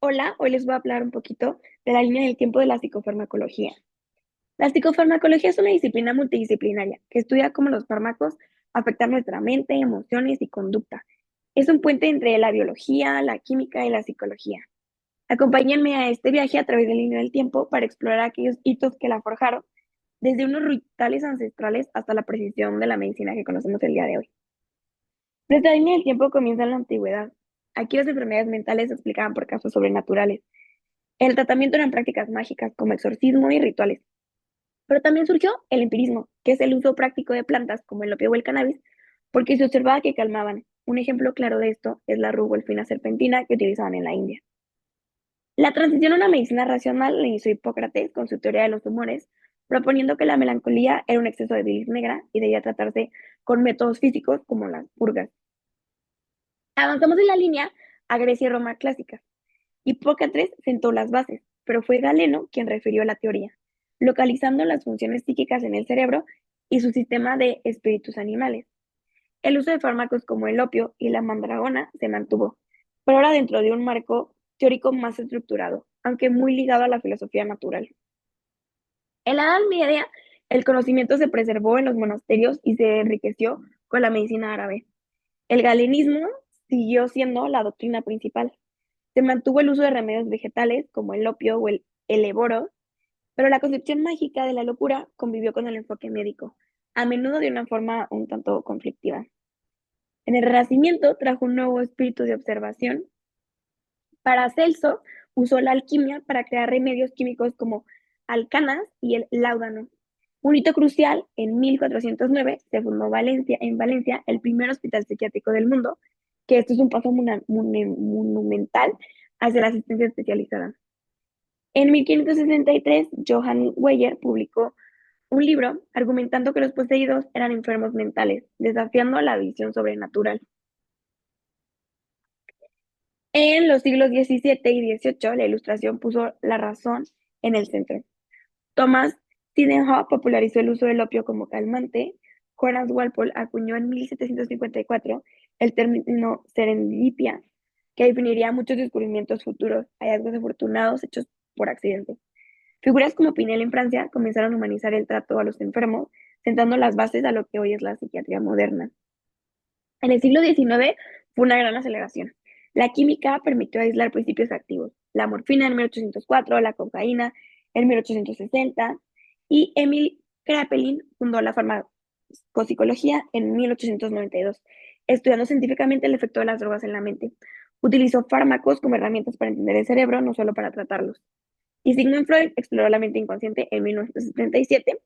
Hola, hoy les voy a hablar un poquito de la línea del tiempo de la psicofarmacología. La psicofarmacología es una disciplina multidisciplinaria que estudia cómo los fármacos afectan nuestra mente, emociones y conducta. Es un puente entre la biología, la química y la psicología. Acompáñenme a este viaje a través de la línea del tiempo para explorar aquellos hitos que la forjaron, desde unos rituales ancestrales hasta la precisión de la medicina que conocemos el día de hoy. Nuestra línea del tiempo comienza en la antigüedad. Aquí las enfermedades mentales se explicaban por casos sobrenaturales. El tratamiento eran prácticas mágicas como exorcismo y rituales. Pero también surgió el empirismo, que es el uso práctico de plantas como el opio o el cannabis, porque se observaba que calmaban. Un ejemplo claro de esto es la rugolfina serpentina que utilizaban en la India. La transición a una medicina racional la inició Hipócrates con su teoría de los humores, proponiendo que la melancolía era un exceso de bilis negra y debía tratarse con métodos físicos como las purgas. Avanzamos en la línea a Grecia y Roma clásica. Hipócrates sentó las bases, pero fue Galeno quien refirió la teoría, localizando las funciones psíquicas en el cerebro y su sistema de espíritus animales. El uso de fármacos como el opio y la mandragona se mantuvo, pero ahora dentro de un marco teórico más estructurado, aunque muy ligado a la filosofía natural. En la Edad Media, el conocimiento se preservó en los monasterios y se enriqueció con la medicina árabe. El galenismo siguió siendo la doctrina principal. Se mantuvo el uso de remedios vegetales como el opio o el eboro, pero la concepción mágica de la locura convivió con el enfoque médico, a menudo de una forma un tanto conflictiva. En el Renacimiento trajo un nuevo espíritu de observación. Paracelso usó la alquimia para crear remedios químicos como alcanas y el láudano. Un hito crucial, en 1409 se fundó en Valencia el primer hospital psiquiátrico del mundo, que esto es un paso monumental hacia la asistencia especializada. En 1563, Johann Weyer publicó un libro argumentando que los poseídos eran enfermos mentales, desafiando la visión sobrenatural. En los siglos XVII y XVIII, la Ilustración puso la razón en el centro. Thomas Sydenham popularizó el uso del opio como calmante. Horace Walpole acuñó en 1754 el término serendipia, que definiría muchos descubrimientos futuros, hallazgos afortunados hechos por accidente. Figuras como Pinel en Francia comenzaron a humanizar el trato a los enfermos, sentando las bases a lo que hoy es la psiquiatría moderna. En el siglo XIX fue una gran aceleración. La química permitió aislar principios activos. La morfina en 1804, la cocaína en 1860 y Emil Kraepelin fundó la farmacopsicología en 1892, estudiando científicamente el efecto de las drogas en la mente. Utilizó fármacos como herramientas para entender el cerebro, no solo para tratarlos. Y Sigmund Freud exploró la mente inconsciente en 1977.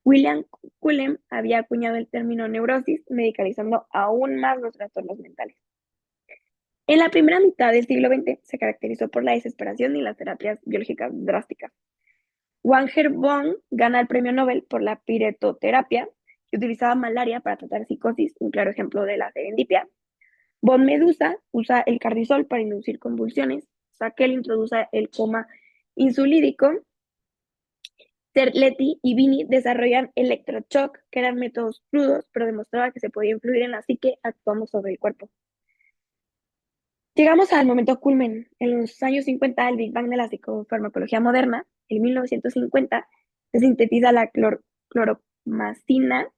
William Cullen había acuñado el término neurosis, medicalizando aún más los trastornos mentales. En la primera mitad del siglo XX se caracterizó por la desesperación y las terapias biológicas drásticas. Wagner Bonn gana el premio Nobel por la piretoterapia, que utilizaba malaria para tratar psicosis, un claro ejemplo de la serendipia. Von Medusa usa el cardizol para inducir convulsiones. Sackel introduce el coma insulídico. Serletti y Vini desarrollan electroshock, que eran métodos crudos, pero demostraba que se podía influir en la psique actuando sobre el cuerpo. Llegamos al momento culmen. En los años 50, el Big Bang de la psicofarmacología moderna, en 1950, se sintetiza la cloromacina.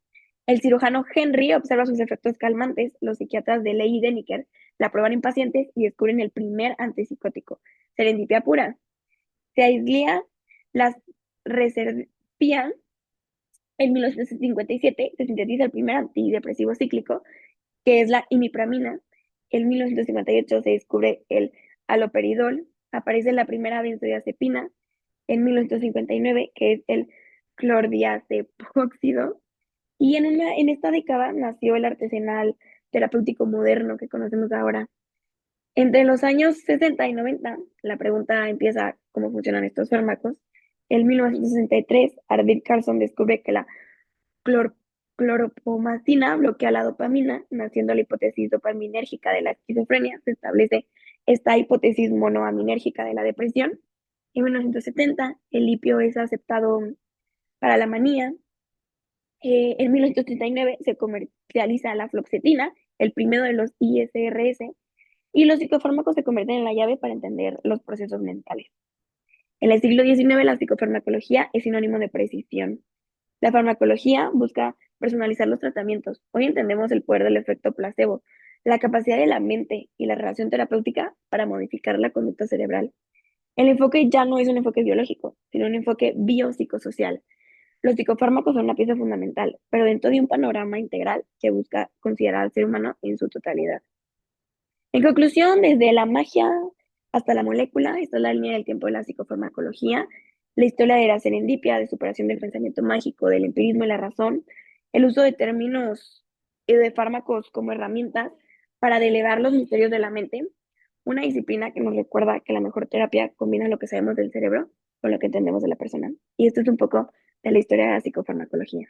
El cirujano Henry observa sus efectos calmantes. Los psiquiatras de Ley y Deniker la prueban en pacientes y descubren el primer antipsicótico, serendipia pura. Se aislía las reserpias. En 1957 se sintetiza el primer antidepresivo cíclico, que es la imipramina. En 1958 se descubre el haloperidol. Aparece la primera benzodiazepina en 1959, que es el clordiazepóxido. Y en esta década nació el artesanal terapéutico moderno que conocemos ahora. Entre los años 60 y 90, la pregunta empieza cómo funcionan estos fármacos. En 1963, Arvid Carlson descubre que la clor cloropomacina bloquea la dopamina, naciendo la hipótesis dopaminérgica de la esquizofrenia. Se establece esta hipótesis monoaminérgica de la depresión. En 1970, el litio es aceptado para la manía. En 1939 se comercializa la fluoxetina, el primero de los ISRS. y los psicofármacos se convierten en la llave para entender los procesos mentales. En el siglo XIX, la psicofarmacología es sinónimo de precisión. La farmacología busca personalizar los tratamientos. Hoy entendemos el poder del efecto placebo, la capacidad de la mente y la relación terapéutica para modificar la conducta cerebral. El enfoque ya no es un enfoque biológico, sino un enfoque biopsicosocial. Los psicofármacos son una pieza fundamental, pero dentro de un panorama integral que busca considerar al ser humano en su totalidad. En conclusión, desde la magia hasta la molécula, esta es la línea del tiempo de la psicofarmacología, la historia de la serendipia, de superación del pensamiento mágico, del empirismo y la razón, el uso de términos y de fármacos como herramientas para delegar los misterios de la mente, una disciplina que nos recuerda que la mejor terapia combina lo que sabemos del cerebro con lo que entendemos de la persona. Y esto es un poco de la historia de la psicofarmacología.